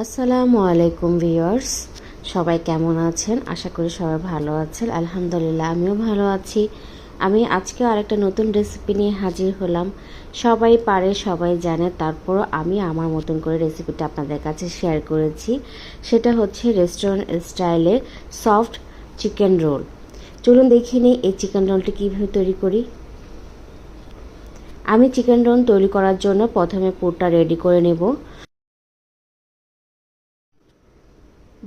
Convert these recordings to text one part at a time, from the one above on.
আসসালামু আলাইকুম ভিউয়ার্স, সবাই কেমন আছেন? আশা করি সবাই ভালো আছেন। আলহামদুলিল্লাহ আমিও ভালো আছি। আমি আজকে আরেকটা নতুন রেসিপি নিয়ে হাজির হলাম। সবাই পারে, সবাই জানে, তারপরও আমি আমার মতন করে রেসিপিটা আপনাদের কাছে শেয়ার করেছি। সেটা হচ্ছে রেস্টুরেন্ট স্টাইলের সফট চিকেন রোল। চলুন দেখে নিই এই চিকেন রোলটি কীভাবে তৈরি করি। আমি চিকেন রোল তৈরি করার জন্য প্রথমে পুরটা রেডি করে নেব।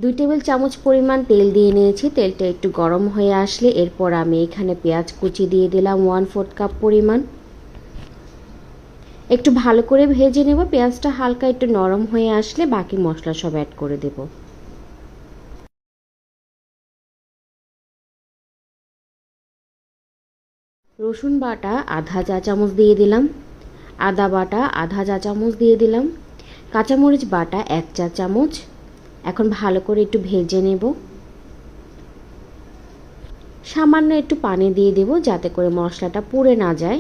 2 টেবিল চামচ পরিমাণ তেল দিয়ে নিয়েছি। তেলটা একটু গরম হয়ে আসলে এরপর আমি এখানে পেঁয়াজ কুচি দিয়ে দিলাম 1/4 কাপ পরিমাণ। একটু ভালো করে ভেজে নেব। পেঁয়াজটা হালকা একটু নরম হয়ে আসলে বাকি মশলা সব অ্যাড করে দেব। রসুন বাটা আধা চা চামচ দিয়ে দিলাম। আদা বাটা আধা চা চামচ দিয়ে দিলাম। কাঁচামরিচ বাটা 1 চা চামচ। এখন ভালো করে একটু ভেজে নেব। সামান্য একটু পানি দিয়ে দেব যাতে করে মশলাটা পুড়ে না যায়।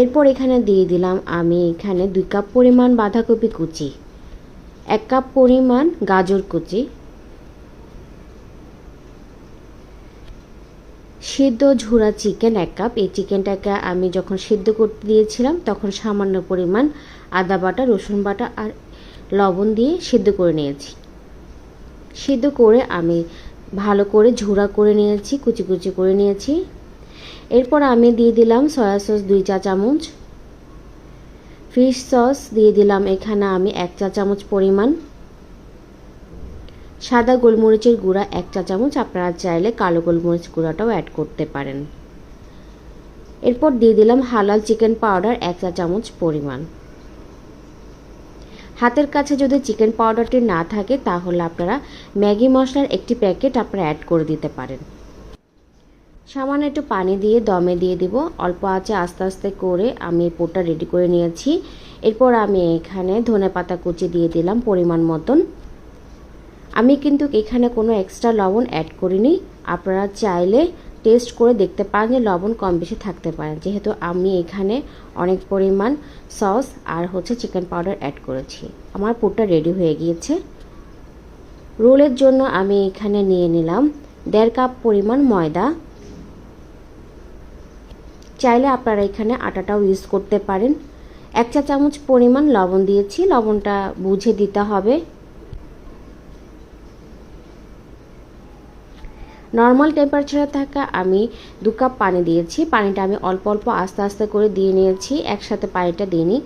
এরপর এখানে দিয়ে দিলাম আমি এখানে 2 কাপ পরিমাণ বাঁধাকপি কুচি, 1 কাপ পরিমাণ গাজর কুচি, সিদ্ধ ঝুরা চিকেন 1 কাপ। এই চিকেনটাকে আমি যখন সিদ্ধ করতে দিয়েছিলাম তখন সামান্য পরিমাণ আদা বাটা, রসুন বাটা আর লবণ দিয়ে সিদ্ধ করে নিয়েছি। সিদ্ধ করে আমি ভালো করে ঝুরা করে নিয়েছি, কুচি কুচি করে নিয়েছি। এরপর আমি দিয়ে দিলাম সয়া সস 2 চা চামচ, ফিশ সস দিয়ে দিলাম এখানে আমি 1 চা চামচ পরিমাণ, সাদা গোলমরিচের গুঁড়া 1 চা চামচ। আপনারা চাইলে কালো গোলমরিচ গুঁড়াটাও অ্যাড করতে পারেন। এরপর দিয়ে দিলাম হালাল চিকেন পাউডার 1 চা চামচ পরিমাণ। হাতের কাছে যদি চিকেন পাউডারটি না থাকে তাহলে আপনারা ম্যাগি মশলার একটি প্যাকেট আপনারা অ্যাড করে দিতে পারেন। সামান্য একটু পানি দিয়ে দমে দিয়ে দিব। অল্প আঁচে আস্তে আস্তে করে আমি পুরটা রেডি করে নিয়েছি। এরপর আমি এখানে ধনেপাতা কুচি দিয়ে দিলাম পরিমাণ মতন। আমি কিন্তু এখানে কোনো এক্সট্রা লবণ অ্যাড করিনি। আপনারা চাইলে টেস্ট করে দেখতে পারেন যে লবণ কম বেশি থাকতে পারে, যেহেতু আমি এখানে অনেক পরিমাণ সস আর চিকেন পাউডার অ্যাড করেছি। আমার পুরটা রেডি হয়ে গিয়েছে। রোলের জন্য আমি এখানে নিয়ে নিলাম 1.5 কাপ পরিমাণ ময়দা। চাইলে আপনারা এখানে আটাটাও ইউজ করতে পারেন। 1 চা চামচ পরিমাণ লবণ দিয়েছি, লবণটা বুঝে দিতে হবে। নর্মাল টেম্পারেচারে থাকা আমি 2 কাপ পানি দিয়েছি। পানিটা আমি অল্প অল্প আস্তে আস্তে করে দিয়ে নিয়েছি, একসাথে পানিটা দিইনি।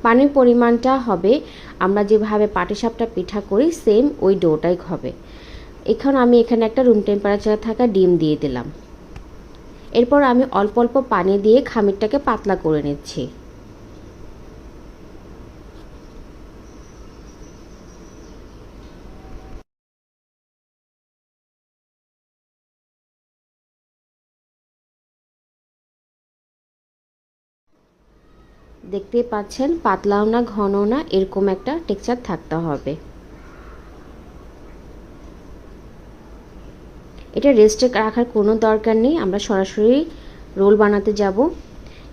পানির পরিমাণটা হবে আমরা যেভাবে পাটিসাপটা পিঠা করি সেম ওই ডোটাই হবে। এখন আমি এখানে একটা রুম টেম্পারেচারে থাকা ডিম দিয়ে দিলাম। এরপর আমি অল্প অল্প পানি দিয়ে খামিরটাকে পাতলা করে নিচ্ছি। দেখতেই পাচ্ছেন পাতলাও না ঘনও না, এরকম একটা টেক্সচার থাকতে হবে। এটা রেস্টে রাখার কোনো দরকার নেই, আমরা সরাসরি রোল বানাতে যাব।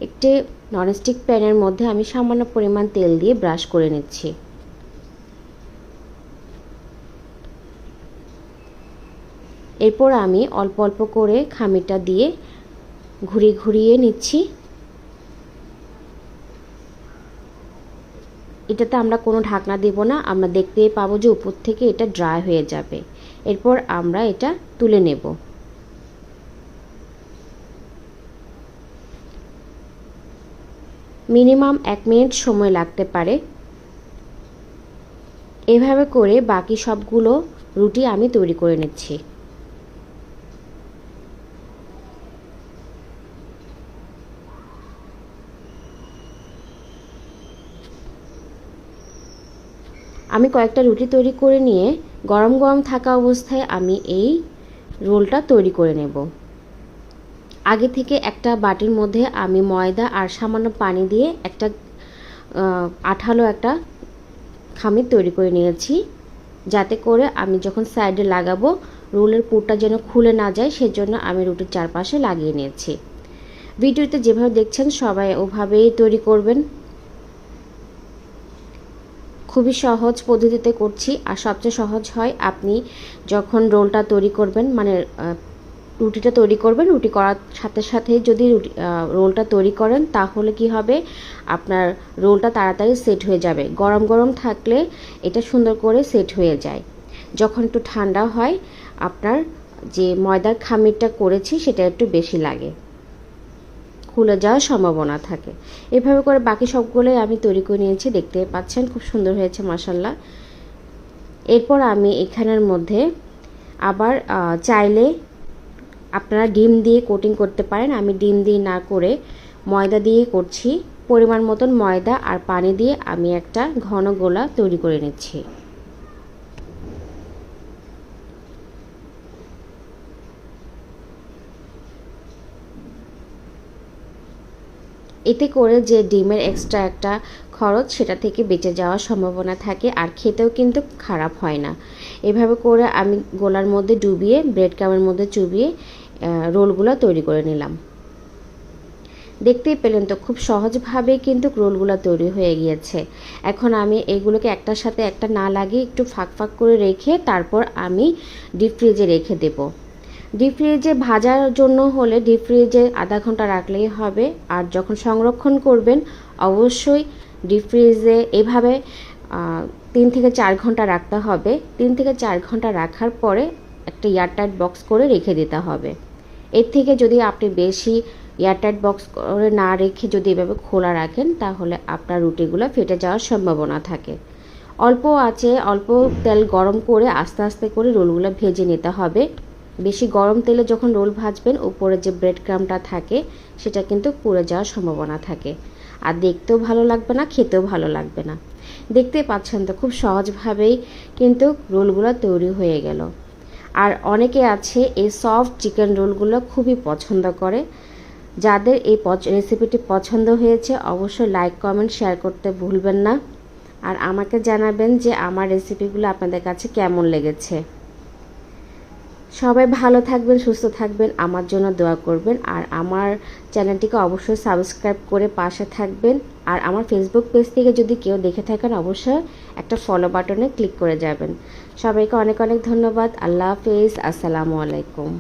একটি ননস্টিক প্যানের মধ্যে আমি সামান্য পরিমাণ তেল দিয়ে ব্রাশ করে নিচ্ছি। এরপর আমি অল্প অল্প করে খামিরটা দিয়ে ঘুরিয়ে নিচ্ছি। এটাতে আমরা কোনো ঢাকনা দেব না, আমরা দেখতেই পাবো যে উপর থেকে এটা ড্রাই হয়ে যাবে। এরপর আমরা এটা তুলে নেব। মিনিমাম 1 মিনিট সময় লাগতে পারে। এভাবে করে বাকি সবগুলো রুটি আমি তৈরি করে নিচ্ছি। আমি কয়েকটা রুটি তৈরি করে নিয়ে গরম গরম থাকা অবস্থায় আমি এই রোলটা তৈরি করে নেব। আগে থেকে একটা বাটির মধ্যে আমি ময়দা আর সামান্য পানি দিয়ে একটা আঠালো একটা খামির তৈরি করে নিয়েছি, যাতে করে আমি যখন সাইডে লাগাবো রোলের পুরটা যেন খুলে না যায়, সেজন্য আমি রুটির চারপাশে লাগিয়ে নিয়েছি। ভিডিওতে যেভাবে দেখছেন সবাই ওভাবেই তৈরি করবেন। খুবই সহজ পদ্ধতিতে করছি। আর সবচেয়ে সহজ হয় আপনি যখন রোলটা তৈরি করবেন, মানে রুটিটা তৈরি করবেন, রুটি করার সাথে সাথে যদি রোলটা তৈরি করেন তাহলে কি হবে, আপনার রোলটা তাড়াতাড়ি সেট হয়ে যাবে। গরম গরম থাকলে এটা সুন্দর করে সেট হয়ে যায়। যখন একটু ঠান্ডা হয় আপনার যে ময়দার খামিরটা করেছি সেটা একটু বেশি লাগে, খুলে যাওয়ার সম্ভাবনা থাকে। এভাবে করে বাকি সবগুলোই আমি তৈরি করে নিয়েছি, দেখতে পাচ্ছেন খুব সুন্দর হয়েছে মাশাআল্লাহ। এরপর আমি এখানের মধ্যে আবার চাইলে আপনারা ডিম দিয়ে কোটিং করতে পারেন। আমি ডিম দিয়ে না করে ময়দা দিয়ে করছি। পরিমাণ মতন ময়দা আর পানি দিয়ে আমি একটা ঘন গোলা তৈরি করে নিচ্ছি। এতে করে যে ডিমের এক্সট্রা একটা খরচ সেটা থেকে বেঁচে যাওয়ার সম্ভাবনা থাকে, আর খেতেও কিন্তু খারাপ হয় না। এভাবে করে আমি গোলার মধ্যে ডুবিয়ে ব্রেড ক্রামের মধ্যে চুবিয়ে রোলগুলো তৈরি করে নিলাম। দেখতেই পেলেন তো খুব সহজভাবে কিন্তু রোলগুলো তৈরি হয়ে গিয়েছে। এখন আমি এগুলোকে একটার সাথে একটা না লাগিয়ে একটু ফাঁক ফাঁক করে রেখে তারপর আমি ডিপ ফ্রিজে রেখে দেব। ডিপ ফ্রিজে ভাজার জন্য হলে ডিপ ফ্রিজে আধা ঘন্টা রাখলেই হবে। আর যখন সংরক্ষণ করবেন অবশ্যই ডিপ ফ্রিজে এভাবে 3 থেকে 4 ঘন্টা রাখতে হবে। 3 থেকে 4 ঘন্টা রাখার পরে একটা এয়ারটাইট বক্স করে রেখে দিতে হবে। এর থেকে যদি আপনি বেশি এয়ারটাইট বক্স করে না রেখে যদি এভাবে খোলা রাখেন তাহলে আপনার রুটিগুলো ফেটে যাওয়ার সম্ভাবনা থাকে। অল্প আঁচে অল্প তেল গরম করে আস্তে আস্তে করে রোলগুলো ভেজে নিতে হবে। বেশি গরম তেলে যখন রোল ভাজবেন উপরে যে ব্রেড ক্রামটা থাকে সেটা কিন্তু পুড়ে যাওয়ার সম্ভাবনা থাকে, আর দেখতেও ভালো লাগবে না, খেতেও ভালো লাগবে না। দেখতে পাচ্ছেন তো খুব সহজভাবেই কিন্তু রোলগুলো তৈরি হয়ে গেল। আর অনেকে আছে এই সফট চিকেন রোলগুলো খুবই পছন্দ করে। যাদের এই রেসিপিটি পছন্দ হয়েছে অবশ্যই লাইক কমেন্ট শেয়ার করতে ভুলবেন না। আর আমাকে জানাবেন যে আমার রেসিপিগুলো আপনাদের কাছে কেমন লেগেছে। সবাই ভালো থাকবেন, সুস্থ থাকবেন, আমার জন্য দোয়া করবেন। আর আমার চ্যানেলটিকে অবশ্যই সাবস্ক্রাইব করে পাশে থাকবেন। আর আমার ফেসবুক পেজ থেকে যদি কেউ দেখে থাকেন অবশ্যই একটা ফলো বাটনে ক্লিক করে যাবেন। সবাইকে অনেক অনেক ধন্যবাদ। আল্লাহ হাফেজ, আসসালামু আলাইকুম।